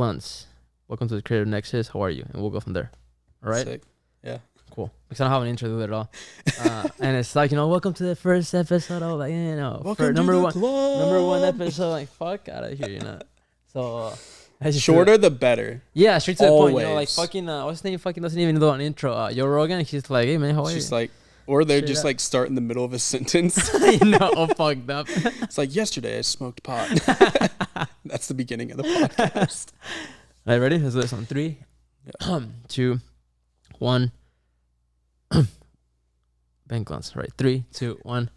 Gluntz. Welcome to the Creative Nexus. How are you? And we'll go from there. All right? Sick. Yeah. Cool. Because I don't have an intro to it at all. And it's like, welcome to the first episode of, like, Welcome number to one, the club. number one episode. Like, fuck out of here, So, shorter the better. Yeah, straight to the point. Like, Always. fucking, what's his name? Fucking doesn't even do an intro. Joe Rogan, he's like, hey, man, how are you? Just like, or they're Straight just up. like start in the middle of a sentence. All fucked up. It's like, yesterday I smoked pot. That's the beginning of the podcast. All right, ready? Let's do this on 3, 2, 1. Ben Gluntz. Right, 3, 2, 1.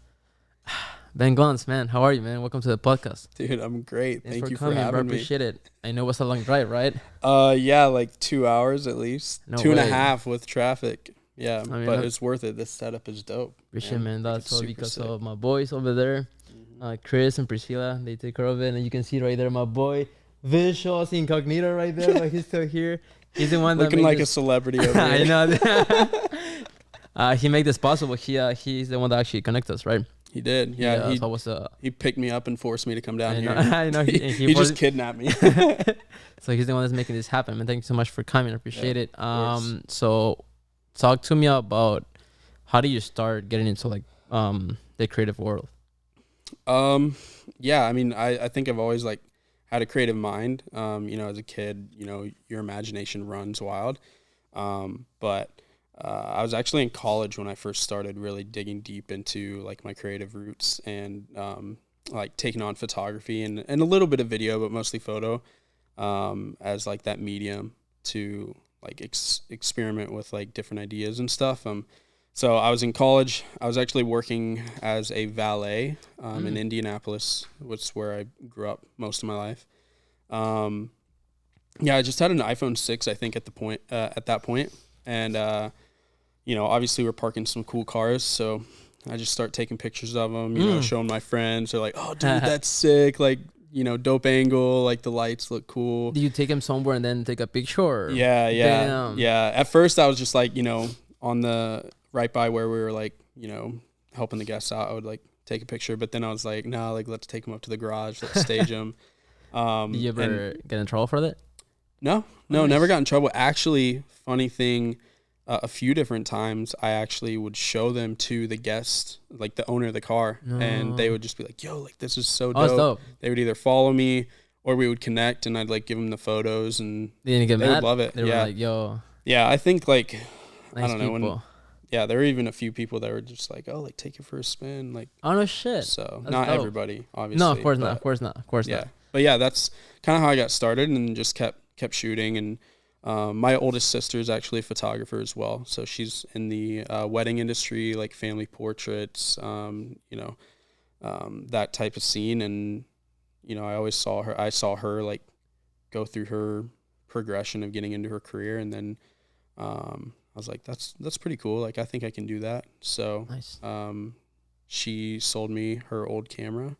Ben Gluntz, man, how are you, man? Welcome to the podcast. Dude, I'm great. Thanks Thank you coming, for having bro. me. Appreciate it. I know it's a long drive, right? Yeah, like 2 hours at least. No 2.5 with traffic. Yeah, I mean, but it's worth it. This setup is dope. Appreciate, man. That's It's all super because sick. of my boys over there, Chris and Priscilla. They take care of it, and you can see right there my boy Visuals Incognito right there, but he's still here. He's the one that Looking made like this- a celebrity over I here. know. He made this possible. He's the one that actually connected us, right? He did. Yeah, So what's he picked me up and forced me to come down I here. know. I know. He just kidnapped me. So he's the one that's making this happen, man. Thank you so much for coming. I appreciate it. course. So talk to me about how do you start getting into like the creative world? Yeah, I mean, I think I've always like had a creative mind. As a kid, your imagination runs wild. But I was actually in college when I first started really digging deep into like my creative roots and like taking on photography and a little bit of video, but mostly photo as like that medium to like experiment with like different ideas and stuff. So I was in college. I was actually working as a valet in Indianapolis, which is where I grew up most of my life. I just had an iPhone 6, I think, at that point, and obviously we're parking some cool cars, so I just start taking pictures of them, showing my friends. They're like, "Oh, dude, that's sick! Like, dope angle. Like the lights look cool." Do you take him somewhere and then take a picture? Or? Yeah. Damn. Yeah. At first, I was just like, on the right by where we were like, helping the guests out. I would like take a picture, but then I was like, no, like let's take them up to the garage, let's stage them. Did you ever get in trouble for that? No, Nice. never got in trouble. Actually, funny thing, a few different times I actually would show them to the guest, like the owner of the car, and they would just be like, yo, like this is so dope. That's dope. They would either follow me or we would connect and I'd like give them the photos and They didn't get they mad? would love it. They were Yeah. like, yo, Yeah, I think like, nice I don't know, people. there were even a few people that were just like, oh, like take it for a spin. Like, Oh, no shit. so That's not dope. everybody, obviously. No, of course but not. Of course not. Of course Yeah. not. But yeah, that's kind of how I got started and just kept shooting. And my oldest sister is actually a photographer as well. So she's in the wedding industry, like family portraits, that type of scene. And, I saw her like go through her progression of getting into her career. And then I was like, that's pretty cool. Like, I think I can do that. So Nice. she sold me her old camera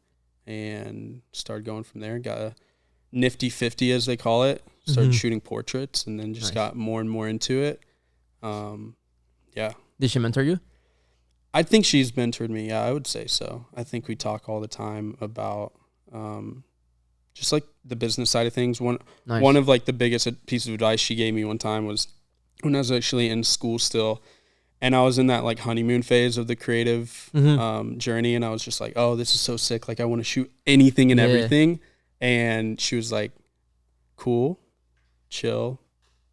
and started going from there. Got a nifty 50, as they call it. Started shooting portraits and then just Nice. got more and more into it. Yeah. Did she mentor you? I think she's mentored me. Yeah, I would say so. I think we talk all the time about just like the business side of things. Nice. One of like the biggest piece of advice she gave me one time was when I was actually in school still, and I was in that like honeymoon phase of the creative journey, and I was just like, oh, this is so sick. Like I want to shoot anything and everything. And she was like, cool, chill.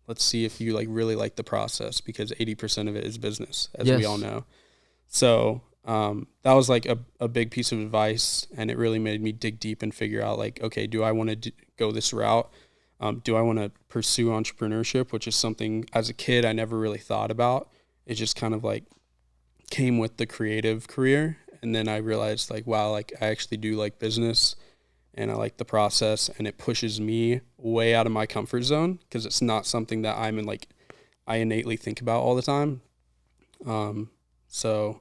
Let's see if you like really like the process, because 80% of it is business, as we all know. So that was like a big piece of advice, and it really made me dig deep and figure out like, okay, do I want to go this route? Do I want to pursue entrepreneurship, which is something as a kid I never really thought about. It just kind of like came with the creative career. And then I realized like, wow, like I actually do like business and I like the process, and it pushes me way out of my comfort zone because it's not something that I innately think about all the time. So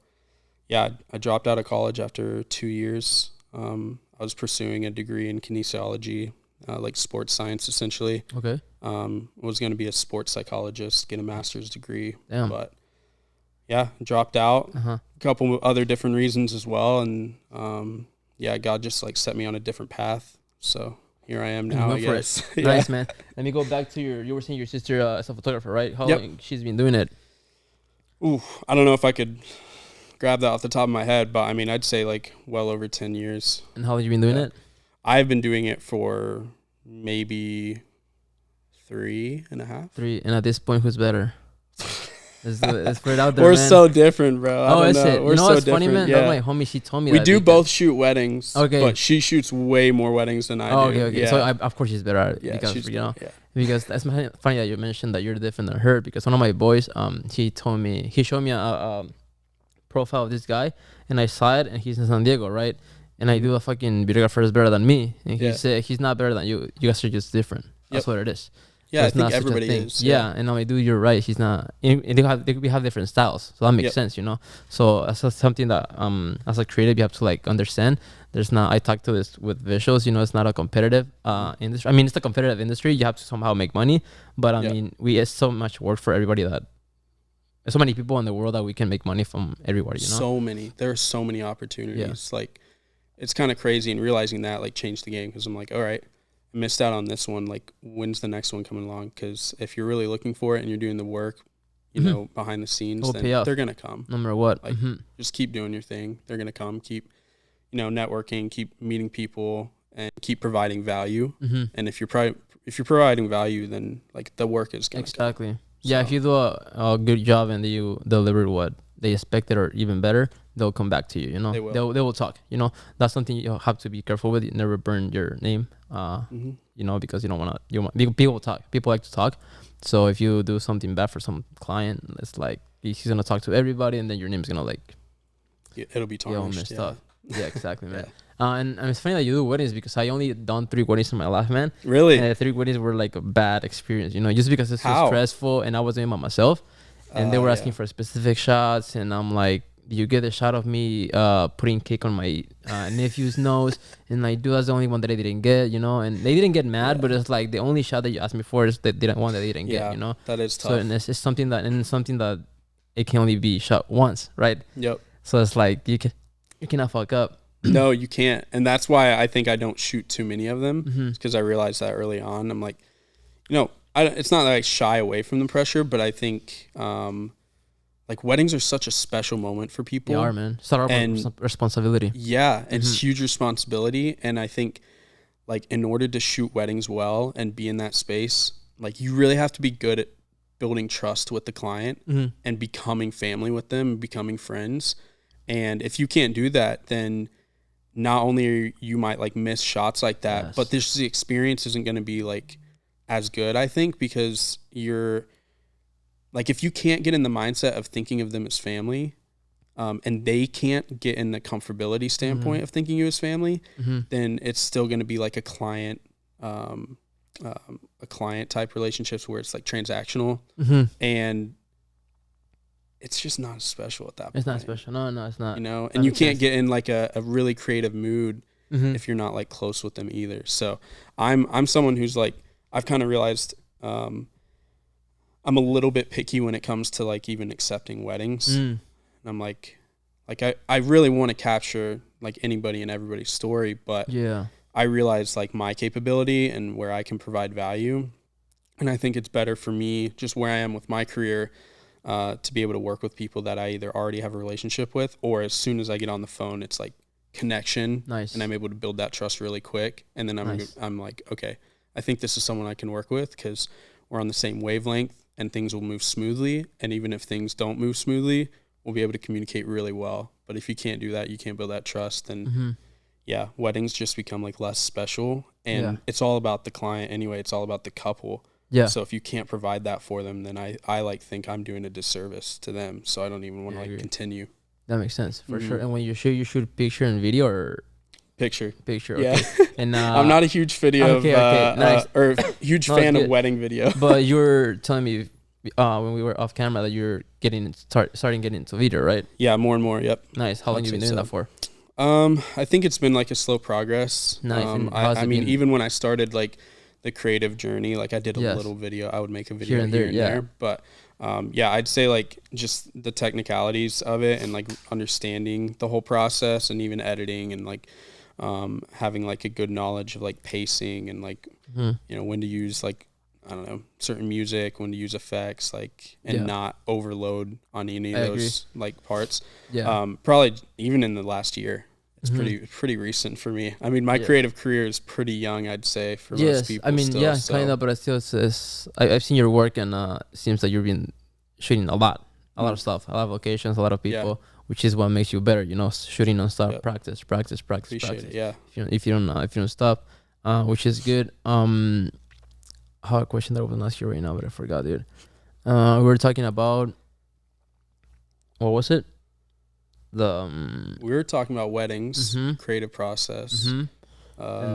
yeah, I dropped out of college after 2 years. I was pursuing a degree in kinesiology, like sports science, essentially. Okay. Was going to be a sports psychologist, get a master's degree. Damn. But yeah, dropped out. A couple other different reasons as well. And yeah, God just like set me on a different path. So here I am now, I guess. Yeah. Nice, man. Let me go back to you were saying your sister is a photographer, right? How long she's been doing it? Ooh, I don't know if I could grab that off the top of my head, but I mean, I'd say like well over 10 years. And how long have you been doing it? I've been doing it for maybe 3.5. 3, and at this point, who's better? Let's put it out there, We're man. so different, bro. Oh, is it? We're you know so what's funny, different. man? Yeah. That's my homie. She told me we that do both shoot weddings, but she shoots way more weddings than I do. Okay. Yeah. So of course she's better at it because because that's funny that you mentioned that you're different than her, because one of my boys, he showed me a profile of this guy, and I saw it, and he's in San Diego, right? And I do a fucking videographer is better than me, and he said he's not better than you. You guys are just different. That's what it is. Yeah, so I think everybody is. Yeah, and my dude, you're right. He's not. And we have different styles, so that makes sense, you know. So that's something that as a creative you have to like understand. There's not. I talk to this with visuals. You know, it's not a competitive industry. I mean, it's a competitive industry. You have to somehow make money, but I mean, it's so much work for everybody that. There's so many people in the world that we can make money from everybody. You know, so many. There are so many opportunities. Yeah. Like, it's kind of crazy, and realizing that like changed the game, because I'm like, all right, I missed out on this one. Like, when's the next one coming along? Because if you're really looking for it and you're doing the work, you know, behind the scenes, then they're gonna come. No matter what. Like, just keep doing your thing. They're gonna come. Keep, you know, networking. Keep meeting people, and keep providing value. And if you're providing value, then like the work is gonna come. Yeah, if you do a good job and you deliver what they expected or even better, they'll come back to you. You know, they will talk. You know, that's something you have to be careful with. You never burn your name. You know, because you don't want to. People talk. People like to talk. So if you do something bad for some client, it's like he's gonna talk to everybody, and then your name's gonna like. It'll be tarnished. Messed up. Yeah, exactly, man. And it's funny that you do weddings, because I only done 3 weddings in my life, man. Really? And 3 weddings were like a bad experience, you know, just because it's so stressful, and I was doing it by myself, and they were asking for specific shots, and I'm like, you get a shot of me putting cake on my nephew's nose, and like, dude, that's the only one that I didn't get, you know, and they didn't get mad, but it's like the only shot that you asked me for is the one that they didn't get, you know. That is tough. So and it's something that it can only be shot once, right? Yep. So it's like you cannot fuck up. No, you can't. And that's why I think I don't shoot too many of them, because I realized that early on. I'm like, you know, it's not that I shy away from the pressure, but I think like weddings are such a special moment for people. They are, man. It's our responsibility. Yeah, and it's huge responsibility. And I think like in order to shoot weddings well and be in that space, like you really have to be good at building trust with the client and becoming family with them, becoming friends. And if you can't do that, then not only you might like miss shots like that, but the experience isn't going to be like as good, I think, because you're like, if you can't get in the mindset of thinking of them as family, and they can't get in the comfortability standpoint of thinking you as family, then it's still going to be like a client type relationships where it's like transactional, and it's just not as special at that point. It's not special. No, it's not. You know, and you can't get in like a really creative mood if you're not like close with them either. So I'm someone who's like, I've kind of realized I'm a little bit picky when it comes to like even accepting weddings. And I'm like I really want to capture like anybody and everybody's story, but I realize like my capability and where I can provide value. And I think it's better for me, just where I am with my career, to be able to work with people that I either already have a relationship with, or as soon as I get on the phone, it's like connection, and I'm able to build that trust really quick. And then I'm like, okay, I think this is someone I can work with because we're on the same wavelength and things will move smoothly. And even if things don't move smoothly, we'll be able to communicate really well. But if you can't do that, you can't build that trust, then weddings just become like less special. And it's all about the client anyway. It's all about the couple. Yeah. So if you can't provide that for them, then I like think I'm doing a disservice to them. So I don't even want to like continue. That makes sense for sure. And when you shoot picture and video or picture. Okay. Yeah. And I'm not a huge video nice. Or huge fan of wedding video. But you were telling me when we were off camera that you're starting getting into video, right? Yeah, more and more. Yep. Nice. How long have you been doing that for? I think it's been like a slow progress. Nice. I mean, even when I started like the creative journey, like I did a little video. I would make a video here and there. But I'd say like just the technicalities of it and like understanding the whole process and even editing and like having like a good knowledge of like pacing and like, you know, when to use like, I don't know, certain music, when to use effects, like, and not overload on any of those like parts. Probably even in the last year. It's pretty recent for me. I mean, my creative career is pretty young, I'd say, for most people. I mean, still, kind of, but I still I've seen your work, and it seems like you've been shooting a lot of stuff, a lot of locations, a lot of people, which is what makes you better. You know, shooting nonstop, practice. Appreciate it, yeah. If you don't stop, which is good. A question that I was gonna ask you right now, but I forgot, dude. We were talking about, what was it? We were talking about weddings, creative process, and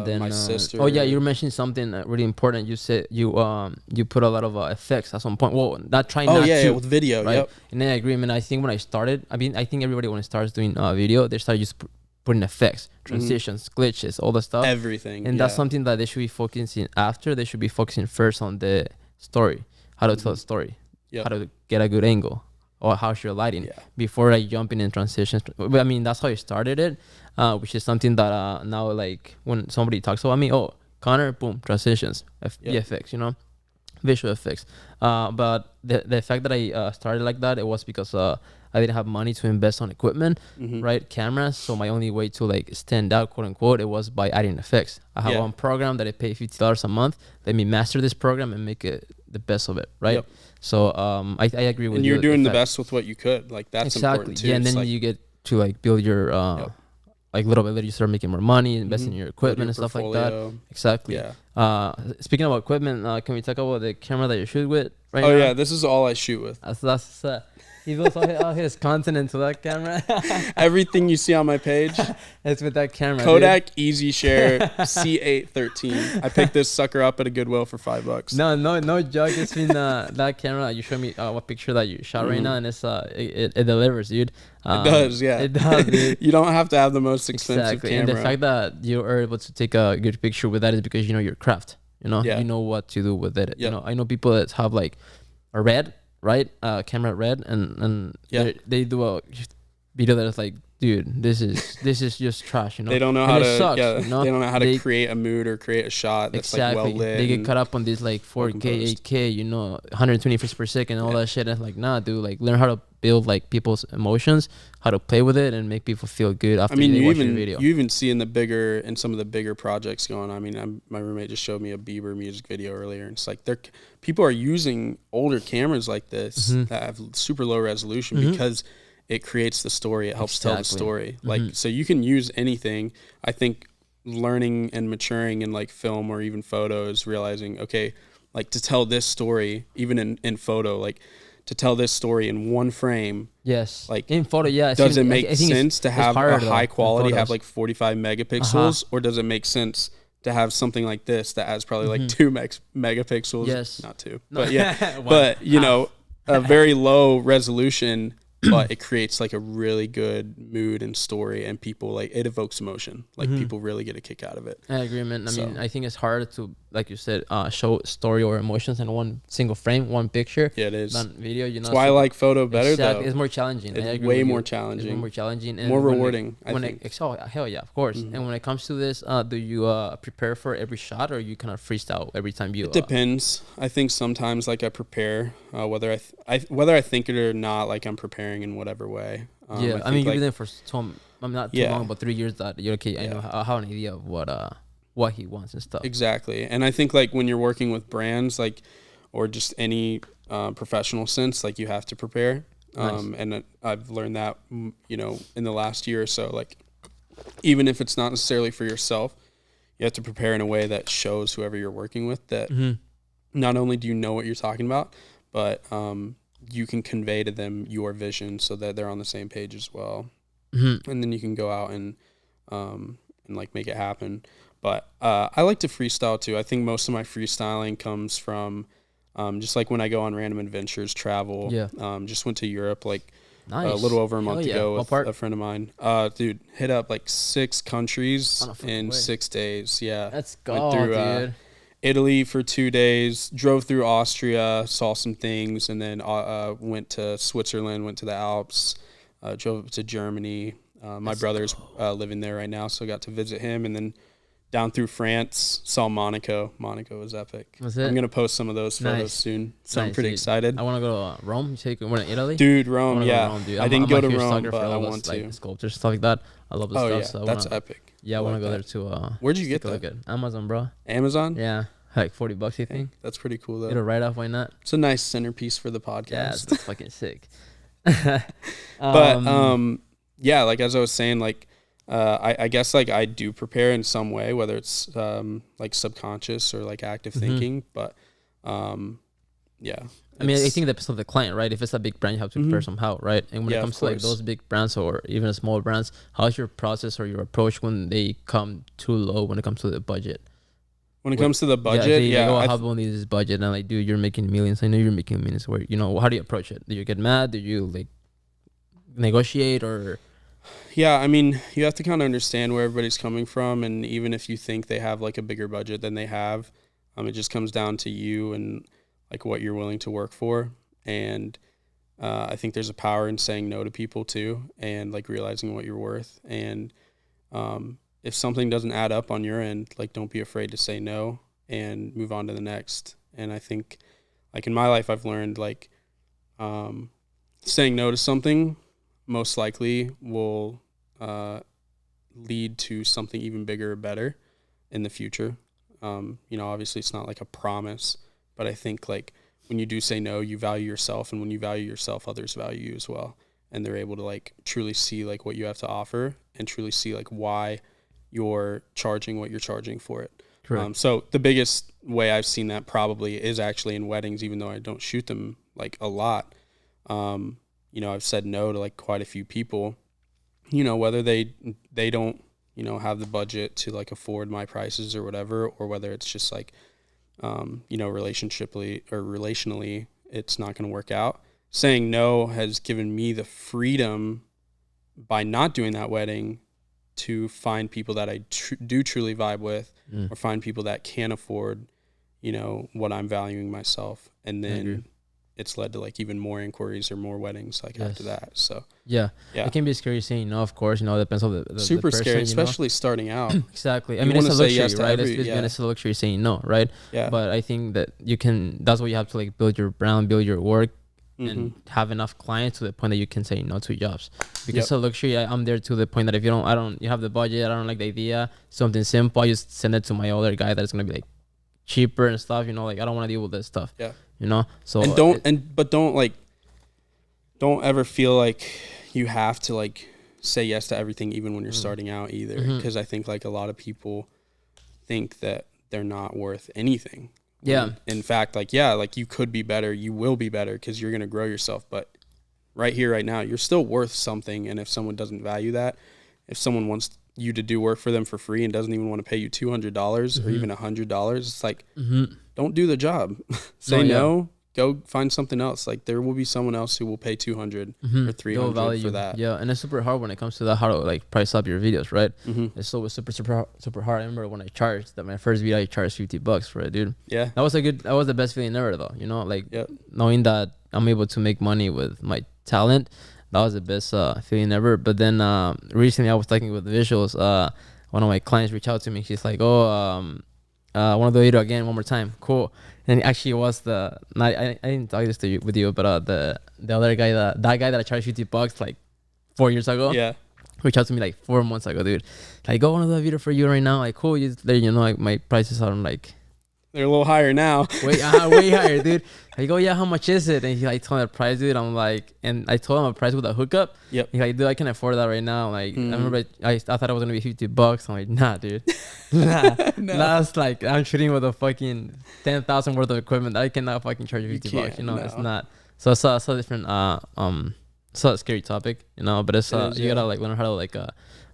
then my sister. Oh yeah, you were mentioning something really important. You said you put a lot of effects at some point. Well, not trying. Oh not yeah, to, with video. Right? Yep. And then I agree. I mean, I think when I started, I think everybody when it starts doing video, they start just putting effects, transitions, glitches, all the stuff, everything. And that's something that they should be focusing after. They should be focusing first on the story, how to tell a story, how to get a good angle, or how's your lighting before like jumping in transitions. But I mean, that's how you started it, which is something that now, like, when somebody talks about me, oh, Connor, boom, transitions, VFX, you know, visual effects. But the fact that I started like that, it was because I didn't have money to invest on equipment, right? Cameras. So my only way to like stand out, quote unquote, it was by adding effects. I have one program that I pay $50 a month. Let me master this program and make it the best of it, right? So I agree with you. And you're doing the best with what you could. Like, that's important too. Yeah, and then you get to like build your like little by little, you start making more money, invest in your equipment and stuff like that. Exactly. Yeah. Speaking about equipment, can we talk about the camera that you shoot with right now? Oh yeah, this is all I shoot with. That's he builds all his content into that camera. Everything you see on my page, it's with that camera. Kodak Easy Share C813. I picked this sucker up at a Goodwill for $5. No joke. It's been that camera. You show me what picture that you shot right now, and it's it delivers, dude. It does, yeah. It does, dude. You don't have to have the most expensive camera. And the fact that you are able to take a good picture with that is because you know your craft. You know, you know what to do with it. You know, I know people that have like a red, right, camera red, and they do a video that is like, dude, this is just trash. You know, they don't know how to. Sucks, you know? They don't know how to create a mood or create a shot that's like well lit. They get caught up on this like 4K, 8K, you know, 120 frames per second, and all that shit. And it's like, nah, dude, like learn how to build like people's emotions, how to play with it, and make people feel good after they watch your video. You even see in some of the bigger projects going. I mean, my roommate just showed me a Bieber music video earlier, and it's like people are using older cameras like this that have super low resolution because it creates the story. It helps tell the story. Like, so you can use anything. I think learning and maturing in like film or even photos, realizing, okay, like to tell this story, even in photo, like to tell this story in one frame. Yes. Like in photo, does it make sense to have a high quality, have like 45 megapixels, or does it make sense to have something like this that has probably like 2 megapixels? Yes. Not 2. But yeah. But you know, a very low resolution, but it creates like a really good mood and story, and people like it evokes emotion. Like people really get a kick out of it. I agree, man. I mean, I think it's hard to, like you said, show story or emotions in one single frame, one picture. Yeah, it is. Than video, you know. That's why I like photo better though. It's more challenging. It's way more challenging. It's more challenging and more rewarding. Hell yeah, of course. And when it comes to this, do you prepare for every shot, or you kind of freestyle every time you? It depends. I think sometimes like I prepare, whether I think it or not, like I'm preparing in whatever way. I mean, you've been there for not too long, but 3 years that you're okay. I know I have an idea of what he wants and stuff. Exactly. And I think like when you're working with brands, like, or just any professional sense, like you have to prepare. And I've learned that, you know, in the last year or so, like even if it's not necessarily for yourself, you have to prepare in a way that shows whoever you're working with that not only do you know what you're talking about, but you can convey to them your vision so that they're on the same page as well. And then you can go out and like make it happen. But I like to freestyle too. I think most of my freestyling comes from just like when I go on random adventures, travel. Just went to Europe like a little over a month ago with a friend of mine. Dude, hit up like 6 countries in 6 days. Yeah. Let's go, dude. Italy for 2 days, drove through Austria, saw some things, and then went to Switzerland, went to the Alps, drove to Germany, My brother's living there right now, so I got to visit him, and then down through France, saw Monaco. Monaco was epic. Was it? I'm gonna post some of those photos soon, so I'm pretty dude. excited. I want to go to Rome. You say you went to Italy? Dude, Rome, I Rome, dude. I didn't go to Rome, but I those, want to. like, sculptures, stuff like that. I love the stuff. Yeah, so that's epic. Yeah, I want to go there too. Where'd you get that? Good. Amazon, bro. Amazon? Yeah, like $40, you think? That's pretty cool though. Get a write off, why not? It's a nice centerpiece for the podcast. Yeah, that's fucking sick. But yeah, like as I was saying, like I guess like I do prepare in some way, whether it's like subconscious or like active thinking, but yeah. I mean, I think it depends on the client, right? If it's a big brand, you have to prepare somehow, right? And when it comes to like those big brands or even small brands, how's your process or your approach when they come too low when it comes to the budget? When it comes to the budget, yeah. Like, how need this budget? And like, dude, you're making millions. I know you're making millions. Where, you know, how do you approach it? Do you get mad? Do you like negotiate or? Yeah, I mean, you have to kind of understand where everybody's coming from, and even if you think they have like a bigger budget than they have, it just comes down to you and like what you're willing to work for. And I think there's a power in saying no to people too, and like realizing what you're worth. And if something doesn't add up on your end, like don't be afraid to say no and move on to the next. And I think like in my life, I've learned like saying no to something most likely will lead to something even bigger or better in the future. You know, obviously it's not like a promise, but I think like when you do say no, you value yourself, and when you value yourself, others value you as well. And they're able to like truly see like what you have to offer and truly see like why you're charging what you're charging for it. So the biggest way I've seen that probably is actually in weddings, even though I don't shoot them like a lot. You know, I've said no to like quite a few people, you know, whether they don't, you know, have the budget to like afford my prices or whatever, or whether it's just like, you know, relationally, it's not going to work out. Saying no has given me the freedom by not doing that wedding to find people that I do truly vibe with, or find people that can afford, you know, what I'm valuing myself. And then it's led to like even more inquiries or more weddings like after that. So yeah, it can be scary saying no, of course, you know, it depends on the super person, scary, especially starting out. Exactly. I mean, it's a luxury, yes, right? It's a luxury saying no, right? Yeah. But I think that that's what you have to like build your brand, build your work, and have enough clients to the point that you can say no to jobs. Because it's a luxury. I'm there to the point that if you have the budget, I don't like the idea, something simple, I just send it to my other guy that's gonna be like cheaper and stuff, you know, like I don't want to deal with this stuff. Yeah. You know, so but don't ever feel like you have to like say yes to everything, even when you're starting out either. Because I think like a lot of people think that they're not worth anything. Yeah. In fact, like, yeah, like you could be better. You will be better because you're going to grow yourself. But right here, right now, you're still worth something. And if someone doesn't value that, if someone wants you to do work for them for free and doesn't even want to pay you $200 or even $100, it's like, don't do the job. Say no, go find something else. Like there will be someone else who will pay $200 or $300 for that. Yeah. And it's super hard when it comes to that, how to like price up your videos, right? It's always super hard. I remember when I charged that my first video, I charged $50 for it, dude. Yeah. That was the best feeling ever though. You know, like knowing that I'm able to make money with my talent. That was the best feeling ever. But then recently I was talking with visuals. One of my clients reached out to me. She's like, I want to do it again one more time. Cool. And actually it was I didn't talk this with you, but the other guy, that guy that I charged $50 like 4 years ago. Yeah. Reached out to me like 4 months ago, dude. Like, I want to do a video for you right now. Like, cool. You know, like my prices are like, they're a little higher now. way higher, dude. I go, yeah, how much is it? And he like told me the price, dude. I'm like, and I told him a price with a hookup. Yep. He's like, dude, I can afford that right now. Like, I remember I thought it was gonna be $50. I'm like, nah, dude. Nah. That's like, I'm shooting with a fucking 10,000 worth of equipment. I cannot fucking charge you $50. You know, it's not. So it's a different it's a scary topic, you know. But it's you gotta like learn how to like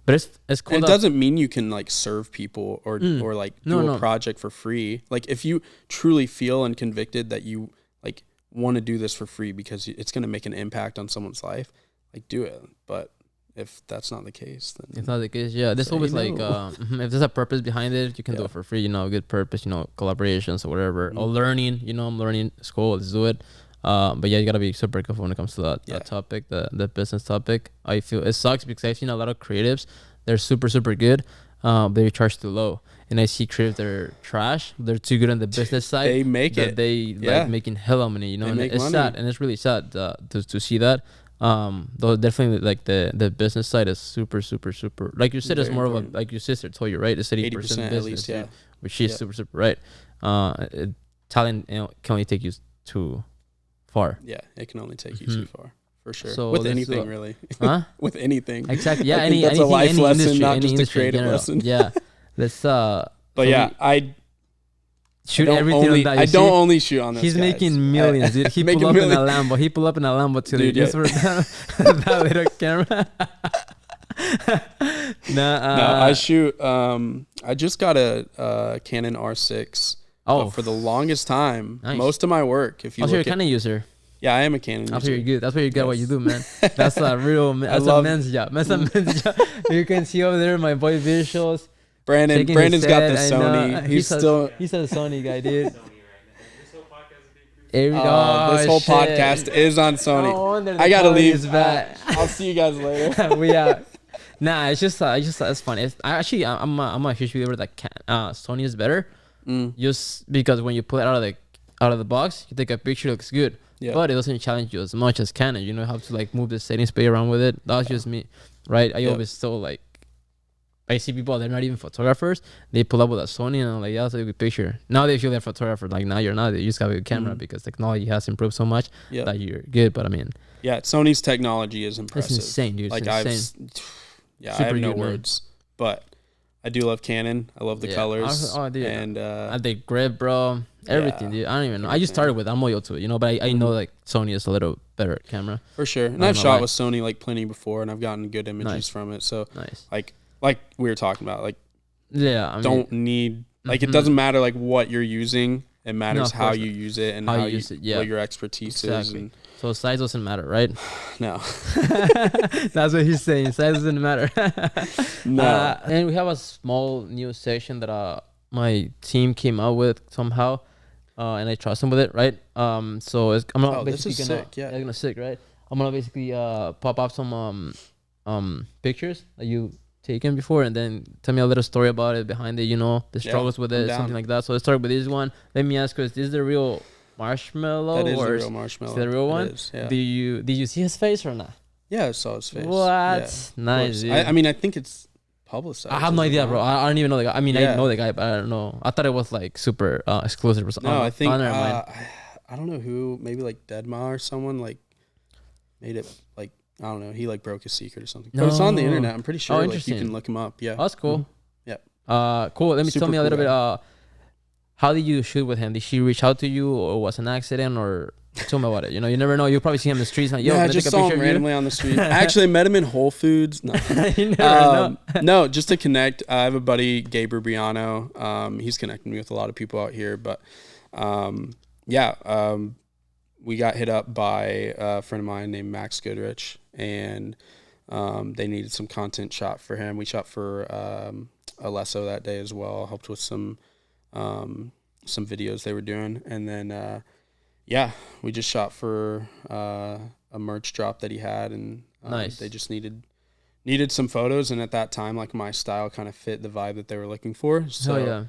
But it's cool. And it doesn't mean you can like serve people or like do a project for free. Like if you truly feel and convicted that you like want to do this for free because it's going to make an impact on someone's life, like do it. But if that's not the case, then it's not the case. Yeah, there's always like if there's a purpose behind it, you can do it for free. You know, a good purpose. You know, collaborations or whatever. Or learning. You know, I'm learning school. Let's do it. But yeah, you gotta be super careful when it comes to that topic, the business topic. I feel it sucks because I've seen a lot of creatives. They're super good, but they charge too low. And I see creatives that are trash. They're too good on the business side. They make it. They like making hella money, you know. And it's money. sad, and it's really sad to see that. Though definitely like the business side is super. Like you said, it's more important. Of a, like your sister told you, right? It's 80% business, at least, yeah. Which is super right. Talent can only take you too far. Yeah, it can only take you too far. For sure. So with anything, really. Huh? With anything. Exactly. Yeah. That's a life lesson, not just a creative lesson. Yeah. Let's. But yeah, I shoot everything on that. I don't only shoot on this. He's making millions, dude. He pull up in a Lambo. He pull up in a Lambo today just for that little camera. No, I shoot. I just got a Canon R6. Oh, for the longest time, most of my work. If you you're a Canon user. Yeah, I am a Canon user. That's where you're good. That's where you get what you do, man. That's a real. That's a men's job. That's a men's job. You can see over there my boy visuals. Brandon's got the Sony. He's a Sony guy, dude. This whole podcast is on Sony. I gotta leave. I'll see you guys later. We out. Nah, it's just it's funny. I'm a huge believer that Sony is better. Just because when you pull it out of the box, you take a picture, it looks good. Yeah. But it doesn't challenge you as much as Canon. You know, you have to like move the settings, play around with it. That's just me, right? I always still like. I see people, they're not even photographers. They pull up with a Sony and I'm like, yeah, that's a good picture. Now they feel they're photographers. Like, now you're not. You just have a good camera because technology has improved so much that you're good. But I mean, yeah, Sony's technology is impressive. It's insane, dude. It's insane. I have no words. But I do love Canon. I love the colors. Dude. And the grip, bro. Everything, dude. I don't even know. I just started with, I'm loyal to it, you know, but I know like Sony is a little better camera. For sure. And I've shot with Sony like plenty before and I've gotten good images from it. So like we were talking about, like, don't need, like, it doesn't matter like what you're using. It matters how you use it and how you use it. What your expertise is. And so size doesn't matter, right? No. That's what he's saying. Size doesn't matter. No. And we have a small news section that my team came out with somehow, and I trust them with it, right? So I'm not basically gonna sick, right? I'm gonna basically pop off some pictures that you taken before, and then tell me a little story about it, behind it, you know, the struggles with it, something like that. So let's start with this one. Let me ask you, is this the real marshmallow? That is the real marshmallow. Is that the real one? It is, yeah. Did you see his face or not? Yeah, I saw his face. What? Yeah, nice, dude. I mean, I think it's publicized. I have no idea, bro. I don't even know the guy. I mean, I know the guy, but I don't know. I thought it was like super exclusive or something. No, I think I don't know who. Maybe like Deadma or someone like made it like. I don't know. He like broke his secret or something. No. But it's on the internet. I'm pretty sure like, you can look him up. Yeah. Oh, that's cool. Yeah. Cool. Let me tell me a little bit. How did you shoot with him? Did she reach out to you, or was it an accident, or tell me about it? You know, you never know. You probably see him in the streets. Like, yo, I just saw him randomly on the street. I actually met him in Whole Foods. No. You never know. No, just to connect. I have a buddy, Gabe Rubiano. He's connecting me with a lot of people out here, but we got hit up by a friend of mine named Max Goodrich, and they needed some content shot for him. We shot for Alesso that day as well. Helped with some videos they were doing, and then we just shot for a merch drop that he had, and nice. They just needed some photos, and at that time, like, my style kind of fit the vibe that they were looking for. So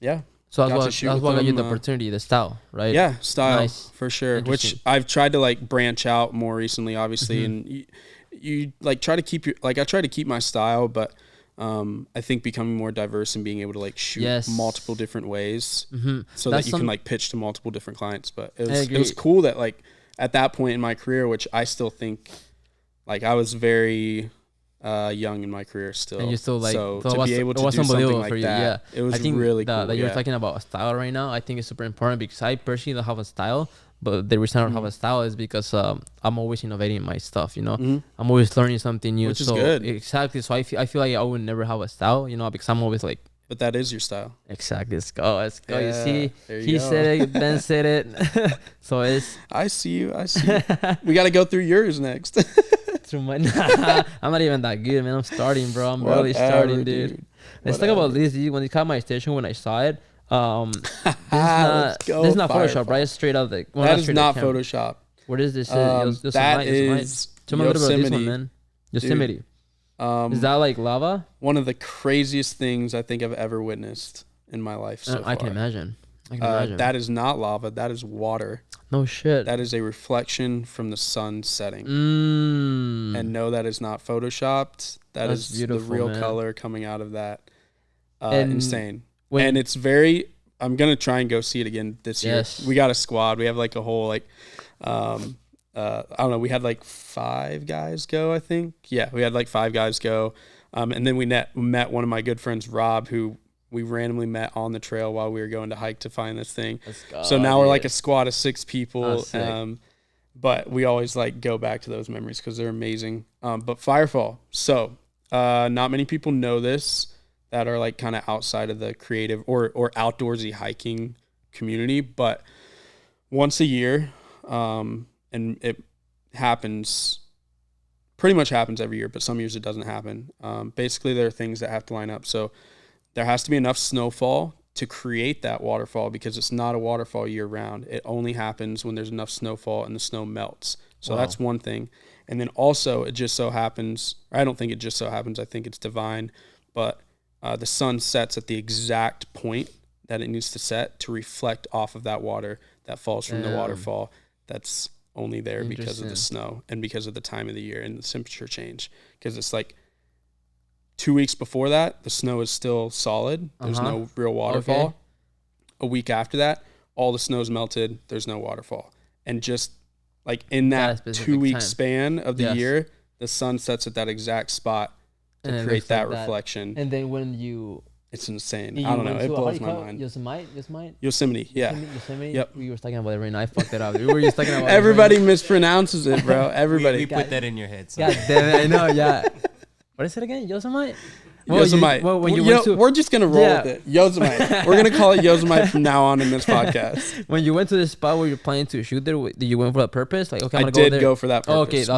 yeah. So that's what got you the opportunity, the style, right? Yeah, style, for sure. Which I've tried to like branch out more recently, obviously, and you like try to keep I try to keep my style, but I think becoming more diverse and being able to like shoot multiple different ways, so that you can like pitch to multiple different clients. But it was cool that like at that point in my career, which I still think like I was very young in my career still. And you still like, so to be able to do something like that, it was really cool. That you're talking about a style right now, I think it's super important, because I personally don't have a style, but the reason I don't have a style is because I'm always innovating my stuff, you know. I'm always learning something new. Which is good. Exactly. So I feel like I would never have a style, you know, because I'm always like. But that is your style. Exactly. Let's go. Yeah, you see, he said it, Ben said it. So it's. I see you. We got to go through yours next. I'm not even that good, man. I'm starting, bro. I'm really starting, dude. Let's talk about this. When you caught my station, when I saw it, This is not Photoshop, right? It's straight out the. Well, that is not Photoshop. What is this? That is Tell me a little bit about this one, Yosemite. man. Yosemite. Is that like lava? One of the craziest things I think I've ever witnessed in my life so far. I can imagine. That is not lava. That is water. No shit. That is a reflection from the sun setting. And no, that is not photoshopped. That's is the real color coming out of that. Insane. And it's very. I'm gonna try and go see it again this year. We got a squad. We have like a whole like, I don't know. We had like 5 guys go. I think. Yeah, we had like 5 guys go. And then we met one of my good friends, Rob, who we randomly met on the trail while we were going to hike to find this thing. So now we're like a squad of 6 people. But we always like go back to those memories because they're amazing. But Firefall. So not many people know this that are like kind of outside of the creative or outdoorsy hiking community. But once a year, and it happens, pretty much happens every year, but some years it doesn't happen. Basically, there are things that have to line up. So there has to be enough snowfall to create that waterfall because it's not a waterfall year round. It only happens when there's enough snowfall and the snow melts. So that's one thing. And then also it just so happens, I don't think it just so happens, I think it's divine, but the sun sets at the exact point that it needs to set to reflect off of that water that falls from the waterfall. That's only there because of the snow and because of the time of the year and the temperature change. Because it's like 2 weeks before that, the snow is still solid. There's no real waterfall. Okay. A week after that, all the snow's melted. There's no waterfall. And just like in that 2-week span of the year, the sun sets at that exact spot to create that reflection. And then when you... It's insane. I don't know. It blows my mind. Yosemite, yeah. Yosemite? Yep. We were talking about it right now. I fucked it up. We were just talking about Everybody mispronounces it, bro. Everybody. We put that in your head. So. God damn it. I know, yeah. What is it again? Yosemite? Yosemite. We're just going to roll with it. Yosemite. We're going to call it Yosemite from now on in this podcast. When you went to this spot where you're planning to shoot there, did you went for that purpose? Like, okay, I'm going to go there. I did go for that purpose.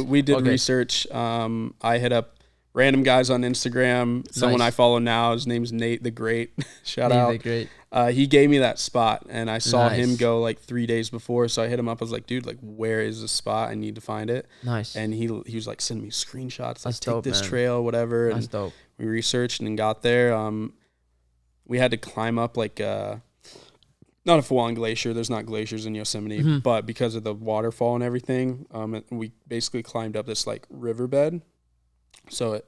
We did research. I hit up random guys on Instagram. Someone I follow now. His name's Nate the Great. Shout out. Nate the Great. He gave me that spot, and I saw him go like 3 days before. So I hit him up. I was like, dude, like, where is this spot? I need to find it. Nice. And he was like, send me screenshots. Like, take this trail, whatever. That's dope. We researched and got there. We had to climb up like not a full-on glacier. There's not glaciers in Yosemite, but because of the waterfall and everything, we basically climbed up this like riverbed. So it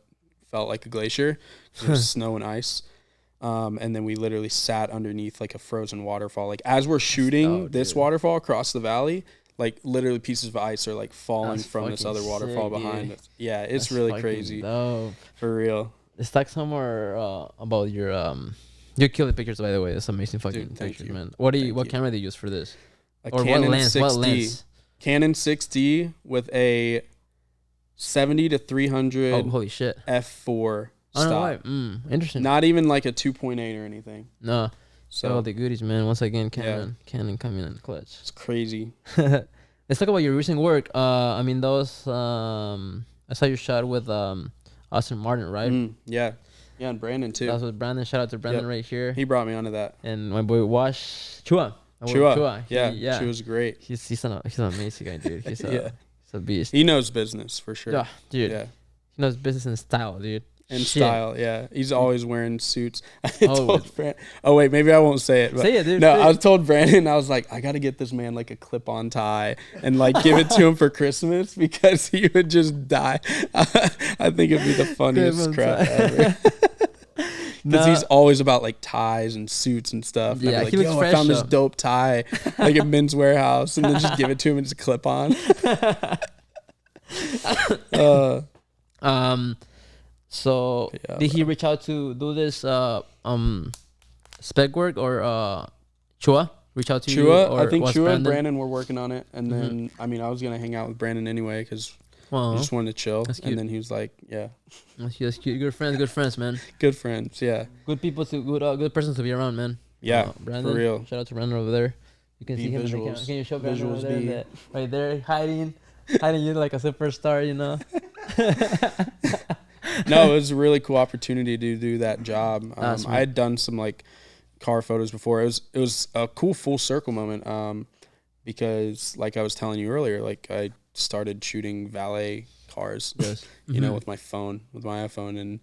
felt like a glacier. It was snow and ice. And then we literally sat underneath like a frozen waterfall. Like as we're shooting this waterfall across the valley, like literally pieces of ice are like falling from this other waterfall behind us. Yeah, it's really crazy. Dope. For real. Let's talk some more about your killer pictures, by the way. That's amazing fucking pictures, man. What camera do you use for this? Canon 6D. What lens? Canon 6D with a 70 to 300 holy shit. f4 stop. Interesting. Not even like a 2.8 or anything. No. So all the goodies, man. Once again, Canon coming in the clutch. It's crazy. Let's talk about your recent work. I mean, those I saw you shot with Austin Martin, right? Yeah, and Brandon too. That was with Brandon. Shout out to Brandon right here. He brought me onto that. And my boy Wash Chua. Yeah, Chua's great. He's an amazing guy, dude. He's a beast. He knows business for sure. Yeah, dude. Yeah. He knows business and style, dude. Style, yeah. He's always wearing suits. Wait, maybe I won't say it. But say it, dude. No, I told Brandon, I was like, I got to get this man like a clip-on tie and like give it to him for Christmas because he would just die. I think it'd be the funniest crap ever. Because he's always about like ties and suits and stuff. And yeah, I'd be like, I found this dope tie like at Men's Warehouse, and then just give it to him and just clip on. So did he reach out to do this spec work or Chua reach out to you? I think Chua and Brandon were working on it, and then I mean I was gonna hang out with Brandon anyway because I just wanted to chill, and then he was like, yeah. That's cute. Good friends, man. Good friends, yeah. Good people good persons to be around, man. Yeah, Brandon, for real. Shout out to Brandon over there. You can see him in the camera. Can you show Brandon over there? Right there, hiding you like a superstar, you know. No, it was a really cool opportunity to do that job. I had done some like car photos before. It was a cool full circle moment. Because like I was telling you earlier, like I started shooting valet cars, Yes. you know, with my iPhone, and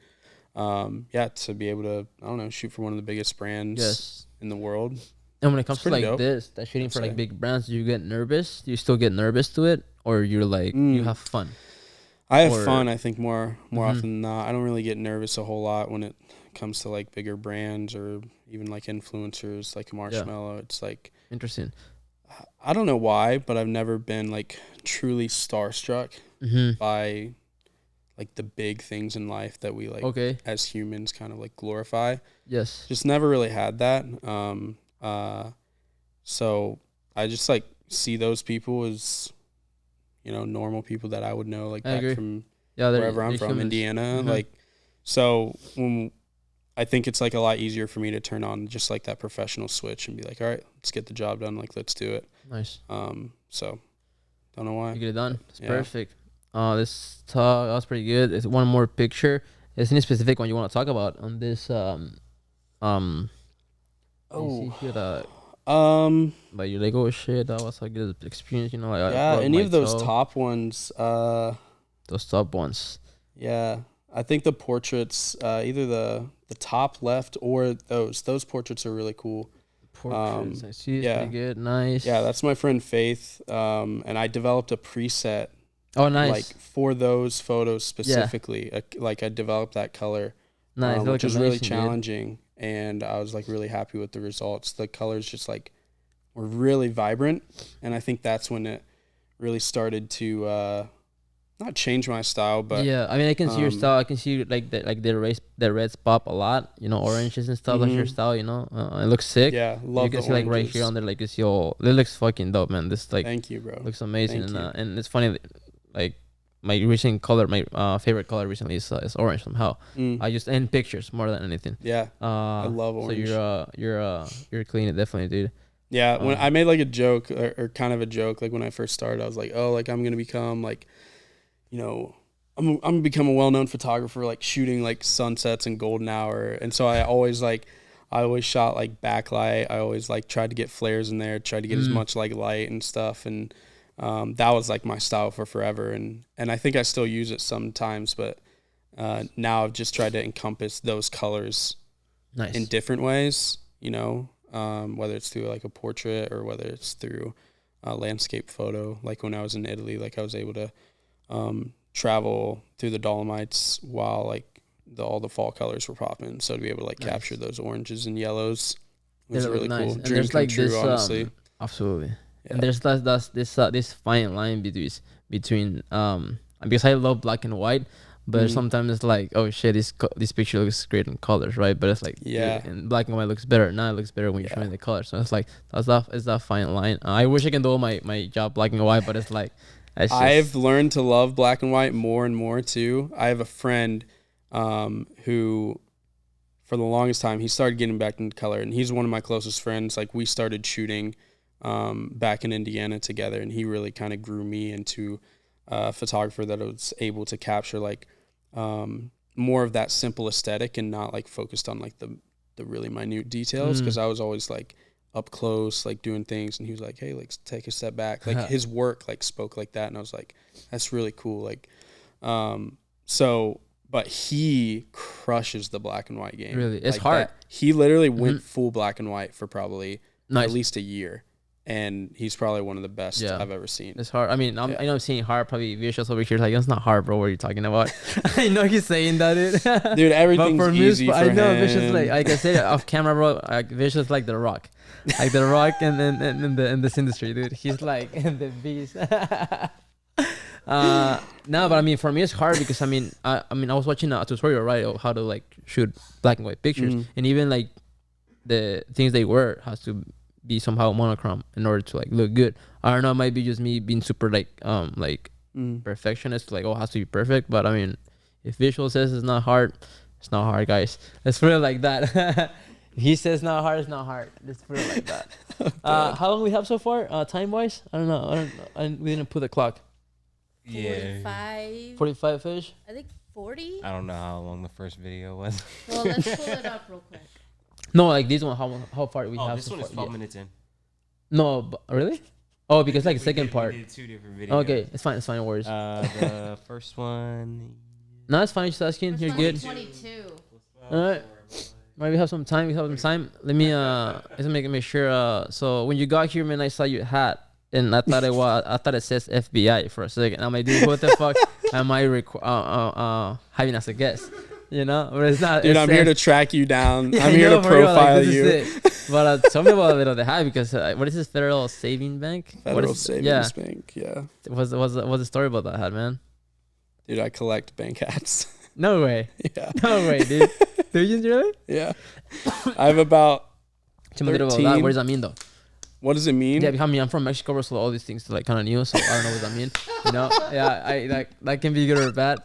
yeah, to be able to, I don't know, shoot for one of the biggest brands in the world. And when it comes to like dope, that shooting for like big brands, do you get nervous? Do you still get nervous to it, or you're like you have fun? I have fun. I think more often than not. I don't really get nervous a whole lot when it comes to like bigger brands or even like influencers like Marshmello. It's like interesting. I don't know why, but I've never been like truly starstruck by like the big things in life that we like as humans kind of like glorify. Yes. Just never really had that. So I just like see those people as, you know, normal people that I would know like back from wherever I'm from, Indiana. Like, so when I think it's like a lot easier for me to turn on just like that professional switch and be like, all right, let's get the job done. Like, let's do it. Nice. So don't know why. You get it done. It's perfect. This talk, that was pretty good. It's one more picture. Is any specific one you want to talk about on this? But you're like, oh shit, that was a good experience, you know. Like, any of those top ones. Those top ones. Yeah, I think the portraits, either the top left or those portraits are really cool. Portraits, I see. It's pretty good. Nice. Yeah, that's my friend Faith. And I developed a preset. Oh, nice. Like for those photos specifically, like I developed that color, nice, which was really challenging, and I was like really happy with the results. The colors just like were really vibrant, and I think that's when it really started to not change my style, but I mean, I can see your style. I can see like the reds pop a lot, you know, oranges and stuff. That's your style, you know. It looks sick. Yeah, love you can see like right here on there, like it's your. It looks fucking dope, man. This like. Thank you, bro. Looks amazing, and it's funny. Like my recent color, my favorite color recently is orange somehow. I just in pictures more than anything. Yeah, I love orange. So you're clean, definitely, dude. Yeah, when I made like a joke or kind of a joke, like when I first started, I was like, oh, like I'm gonna become like, you know, I'm gonna become a well-known photographer, like shooting like sunsets and golden hour, and so I always shot like backlight. I always like tried to get flares in there, tried to get as much like light and stuff, and that was like my style for forever, and I think I still use it sometimes, but now I've just tried to encompass those colors in different ways, you know, whether it's through like a portrait or whether it's through a landscape photo. Like when I was in Italy, like I was able to travel through the Dolomites while like all the fall colors were popping, so to be able to like capture those oranges and yellows was really cool. And there's like true, this honestly. Absolutely. Yeah. And there's this fine line between because I love black and white, but sometimes it's like, oh shit, this picture looks great in colors, right? But it's like, and black and white looks better. Now it looks better when you're showing the colors. So it's like it's that fine line. I wish I can do all my job black and white, but it's like I've learned to love black and white more and more too. I have a friend who for the longest time he started getting back into color, and he's one of my closest friends. Like we started shooting back in Indiana together, and he really kind of grew me into a photographer that was able to capture like more of that simple aesthetic and not like focused on like the really minute details, because I was always like up close like doing things, and he was like, hey, like take a step back. Like his work like spoke like that, and I was like, that's really cool. Like but he crushes the black and white game. Really, it's like hard. He literally went full black and white for probably at least a year, and he's probably one of the best I've ever seen. It's hard. I mean, I know I'm saying hard. Probably visuals over here like, it's not hard, bro. What are you talking about? I know he's saying that, dude. Dude, everything's easy for him. I know visuals like I said off camera, bro. Like visuals like The Rock, like The Rock, and in this industry, dude. He's like the beast. No, but I mean, for me it's hard because I mean I was watching a tutorial, right, of how to like shoot black and white pictures, and even like the things they wear has to be somehow monochrome in order to like look good. I don't know, it might be just me being super like perfectionist, like, oh, it has to be perfect. But I mean, if visual says it's not hard, guys. Let's put it like that. He says not hard, it's not hard. Let's put it like that. How long we have so far, time wise? I don't know. We didn't put the clock. 45 fish. I think 40. I don't know how long the first video was. Well, let's pull it up real quick. No, like this one. How far we have? This one is 12 minutes in. No, but, really? Oh, because like the second part. We did 2 different videos. Okay, it's fine. It's fine. No worries. The first one. No, it's fine. Just asking. You're good. 22. All right. Might we have some time? Let me let's make sure. So when you got here, man, I saw your hat, and I thought it says FBI for a second. I'm like, dude, what the fuck am I having as a guest? You know, but it's not. Dude, I'm here to track you down. Yeah, I'm here to profile you. But tell me about a bit of the hat, because what is this, Federal Savings Bank? Federal Savings Bank, yeah. What's the story about that hat, man? Dude, I collect bank hats. No way. Yeah. No way, dude. Do you really? Yeah. I have about 13. About that. What does that mean, though? What does it mean? Yeah, because I'm from Mexico, bro, so all these things are like kind of new, so I don't know what that mean. You know? Yeah, that can be good or bad.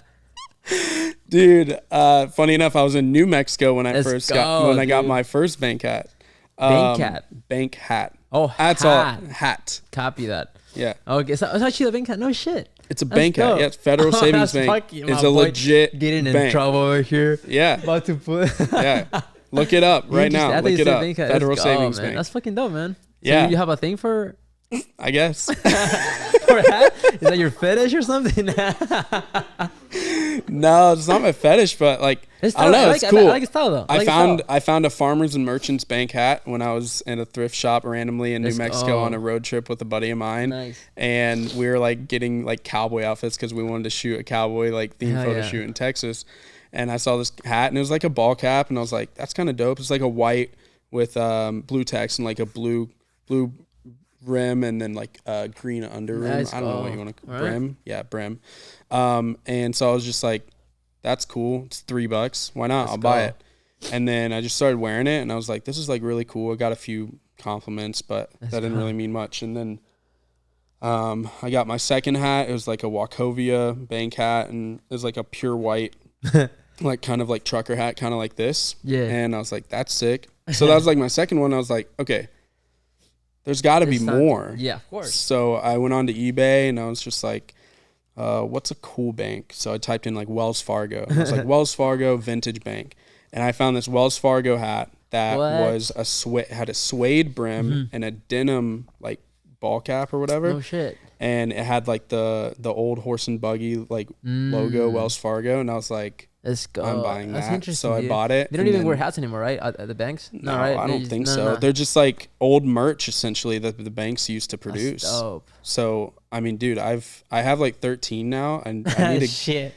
Dude, funny enough, I was in New Mexico when I got my first bank hat. Bank hat. Oh, that's all. Hat. Copy that. Yeah. Okay, so it's actually a bank hat. No shit. It's a bank hat. Yeah, it's Federal Savings Bank. It's a legit getting in bank. trouble over here. Yeah. About to put. Yeah. Look it up right now. Look it up. Federal Savings Bank. That's fucking dope, man. Yeah. So you have a thing for? I guess. For a hat? Is that your fetish or something? No, it's not my fetish, but like I don't know, it's cool. I like the style though. I found a Farmers and Merchants bank hat when I was in a thrift shop randomly in New Mexico on a road trip with a buddy of mine. Nice. And we were like getting like cowboy outfits because we wanted to shoot a cowboy like theme photo shoot in Texas. And I saw this hat and it was like a ball cap and I was like, that's kind of dope. It's like a white with blue text and like a blue rim and then like green under rim. Nice. I don't know what you want to brim. Right. Yeah, brim. And so I was just like, that's cool. It's $3. Why not? I'll buy it. And then I just started wearing it and I was like, this is like really cool. I got a few compliments, but that didn't really mean much. And then I got my second hat. It was like a Wachovia bank hat and it was like a pure white like kind of like trucker hat, kind of like this. Yeah. And I was like, that's sick. So that was like my second one. I was like, okay, there's got to be more. Yeah, of course. So I went on to eBay and I was just like, what's a cool bank? So I typed in like Wells Fargo. I was like, Wells Fargo vintage bank. And I found this Wells Fargo hat that was had a suede brim and a denim like ball cap or whatever. Oh shit. And it had like the old horse and buggy like logo Wells Fargo. And I was like, let's go. I'm buying That's that. Interesting, so dude. I bought it. They don't even wear hats anymore, right? At the banks? No, right? I don't think so. They're just like old merch essentially that the banks used to produce. That's dope. So I mean, dude, I have like 13 now, and I need to shit.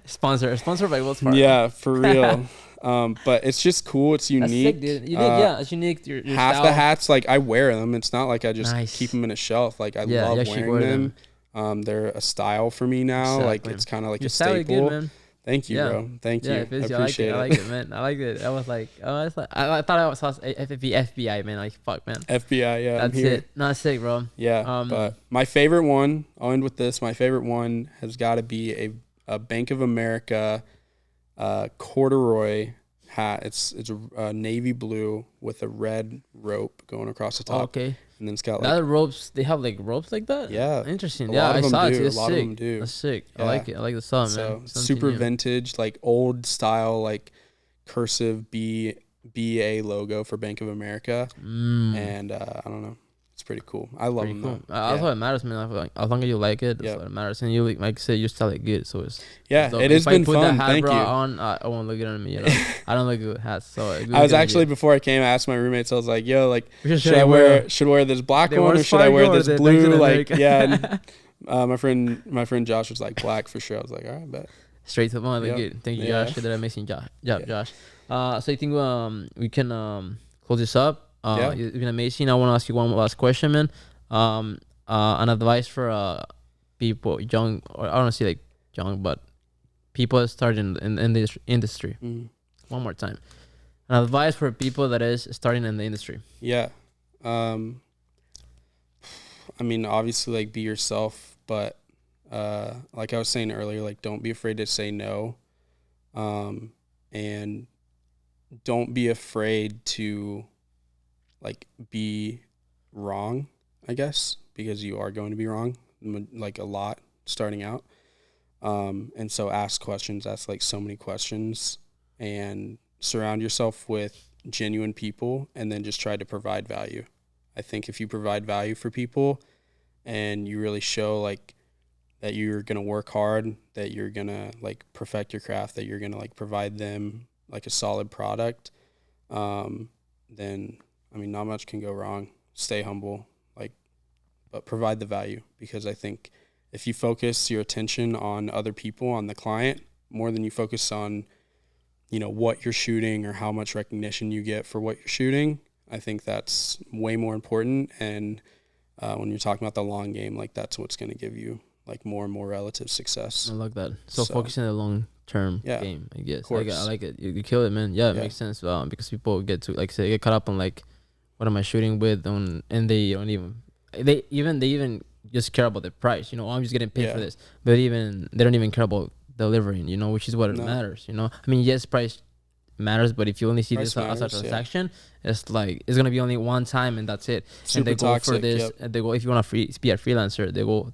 Sponsored by Wells Fargo. Yeah, for real. But it's just cool. It's unique. That's sick, dude. Yeah, it's unique. Your half style. the hats, like I wear them. It's not like I just keep them in a shelf. Like I love wearing them. They're a style for me now. Exactly. Like it's kind of like a staple. Good, man. Thank you, bro. Thank you. I appreciate it. I like it, man. I like it. I was like, I thought I saw FBI, man. Like, fuck, man. FBI, yeah. That's it. Not sick, bro. Yeah. But my favorite one, I'll end with this. My favorite one has got to be a Bank of America corduroy hat. It's a navy blue with a red rope going across the top. Okay. And then it's got like ropes. They have like ropes like that. Yeah, interesting. Yeah, I saw it. A lot of them do. That's sick. Yeah. I like it. I like the song, man. Super vintage, like old style, like cursive BA logo for Bank of America. And I don't know. It's pretty cool. I love them. Cool. That's what it matters, man. I feel like as long as you like it, that's what it matters. And you like I said, you style it good, so it's it has been fun. Thank you. On, I won't look it on me. You know? I don't look good with hats. So I was actually before I came, I asked my roommates. I was like, "Yo, like, should I wear this black one or should I wear this blue?" Like, yeah. And, my friend Josh was like, "Black for sure." I was like, "All right, bet." Straight to the point. Like, good. Thank you, Josh. You did an amazing job, Josh. So I think we can close this up. It's been amazing. I want to ask you one last question, man. An advice for people young, or I don't want to say like young, but people starting in this industry. One more time. An advice for people that is starting in the industry. Yeah. I mean, obviously, like, be yourself, but like I was saying earlier, like, don't be afraid to say no. And don't be afraid to like be wrong, I guess, because you are going to be wrong, like a lot starting out. And so ask questions, ask like so many questions, and surround yourself with genuine people and then just try to provide value. I think if you provide value for people and you really show like that you're going to work hard, that you're going to like perfect your craft, that you're going to like provide them like a solid product, then I mean, not much can go wrong. Stay humble, like, but provide the value, because I think if you focus your attention on other people, on the client, more than you focus on, you know, what you're shooting or how much recognition you get for what you're shooting, I think that's way more important. And when you're talking about the long game, like that's what's going to give you like more and more relative success. I like that. So focusing on the long term game, I guess. I like it. You kill it, man. Yeah, it makes sense. Because people get to like say get caught up on like, what am I shooting with? And they don't even just care about the price. You know, I'm just getting paid for this. But they don't even care about delivering. You know, which is what matters. You know, I mean, yes, price matters, but if you only see this as a transaction, it's like it's gonna be only one time and that's it. Super and they go toxic, for this. And they go, if you want to be a freelancer, they go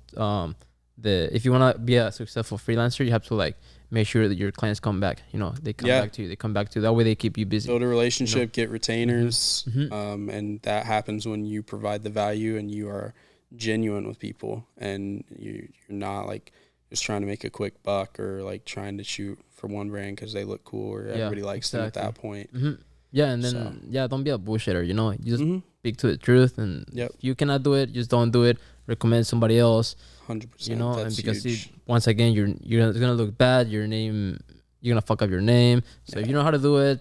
if you want to be a successful freelancer, you have to like make sure that your clients come back. You know, they come back to you. They come back to you. That way they keep you busy. Build a relationship, get retainers, and that happens when you provide the value and you are genuine with people, and you're not like just trying to make a quick buck or like trying to shoot for one brand because they look cool or everybody likes them at that point. Yeah, and then don't be a bullshitter. You know, you just speak to the truth, and if you cannot do it, just don't do it. Recommend somebody else. 100%. You know, and because once again, you're gonna look bad. Your name, you're gonna fuck up your name. So if you know how to do it,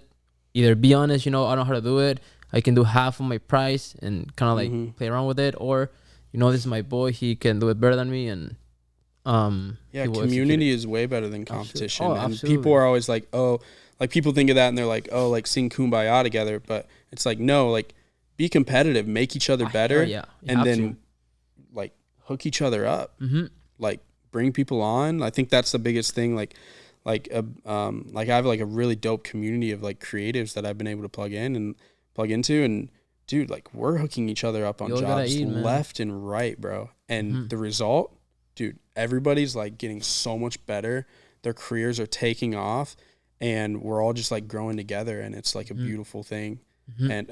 either be honest. You know, I know how to do it. I can do half of my price and kind of like play around with it, or you know, this is my boy. He can do it better than me, and community is way better than competition. Absolutely. And people are always like, oh, like people think of that and they're like, oh, like sing Kumbaya together, but it's like, no, like be competitive, make each other better, and then like hook each other up, like bring people on. I think that's the biggest thing. Like I have like a really dope community of like creatives that I've been able to plug into, and dude, like we're hooking each other up on jobs left and right, bro. And the result, dude, everybody's like getting so much better. Their careers are taking off, and we're all just like growing together, and it's like a beautiful thing. And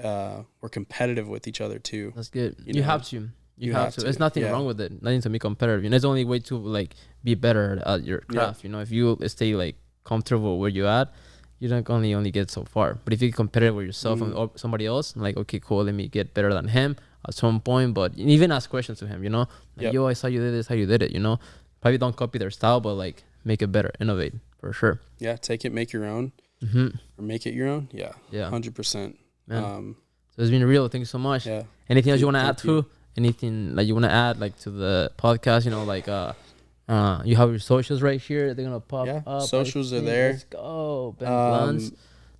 we're competitive with each other too. That's good. You have to. You have to. There's nothing wrong with it. Nothing to be competitive. You know, it's the only way to like be better at your craft. You know, if you stay like comfortable where you at, you don't only get so far. But if you get competitive with yourself and somebody else, like, okay, cool, let me get better than him at some point. But even ask questions to him, you know, like, yo, I saw you did this, how you did it, you know. Probably don't copy their style, but like make it better, innovate for sure. Yeah, take it, make your own, or make it your own. Yeah, 100%. So it's been real. Thank you so much. Yeah. Anything else you want to add to? Anything like you want to add like to the podcast? You know, like you have your socials right here. They're gonna pop up. Socials are there. Let's go, Ben Gluntz,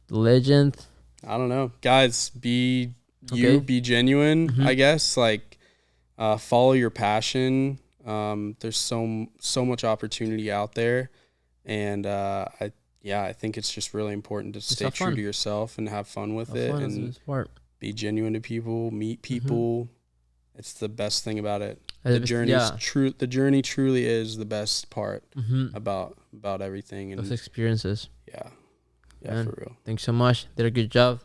the legend. I don't know, guys. Be be genuine. I guess like follow your passion. There's so much opportunity out there, and I think it's just really important to stay true to yourself and have fun with it, and be genuine to people, meet people. It's the best thing about it. The journey is true. The journey truly is the best part about everything and those experiences. Yeah, man, for real. Thanks so much. Did a good job.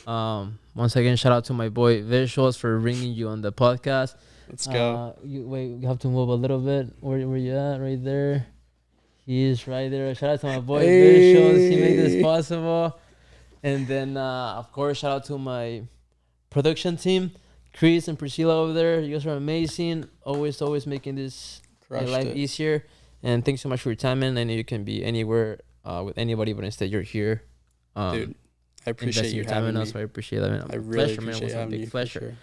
Once again, shout out to my boy Visuals for bringing you on the podcast. Let's go. You have to move a little bit. Where you at? Right there. He is right there. Shout out to my boy Visuals. He made this possible. And then, of course, shout out to my production team, Chris and Priscilla over there. You guys are amazing. Always making this life easier. And thanks so much for your time, man. I know you can be anywhere with anybody, but instead you're here. Dude, I appreciate you having me. So I appreciate that, man. I really appreciate having you. It was a big pleasure.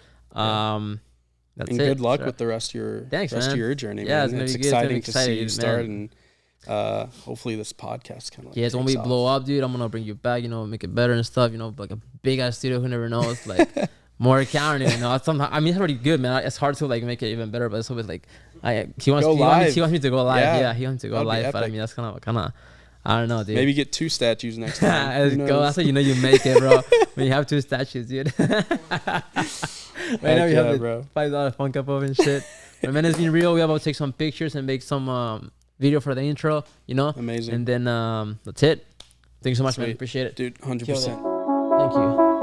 That's and good luck with the rest of your journey. Yeah, man. It's exciting to see you start, and hopefully this podcast kind of when we blow up, dude, I'm gonna bring you back. You know, make it better and stuff. You know, like a big ass studio. Who never knows? Like more accounting. You know, somehow. I mean, it's already good, man. It's hard to like make it even better, but it's always like he wants me to go live. Yeah, he wants me to go live. But I mean, that's kind of. I don't know, dude. Maybe get 2 statues next time. Let's go. That's how you know you make it, bro. When you have 2 statues, dude. Right now we have the $5 Funk Up and shit. But man, it's been real. We have to take some pictures and make some video for the intro, you know? Amazing. And then that's it. Thanks so much, man. Appreciate it. Dude, 100%. Thank you.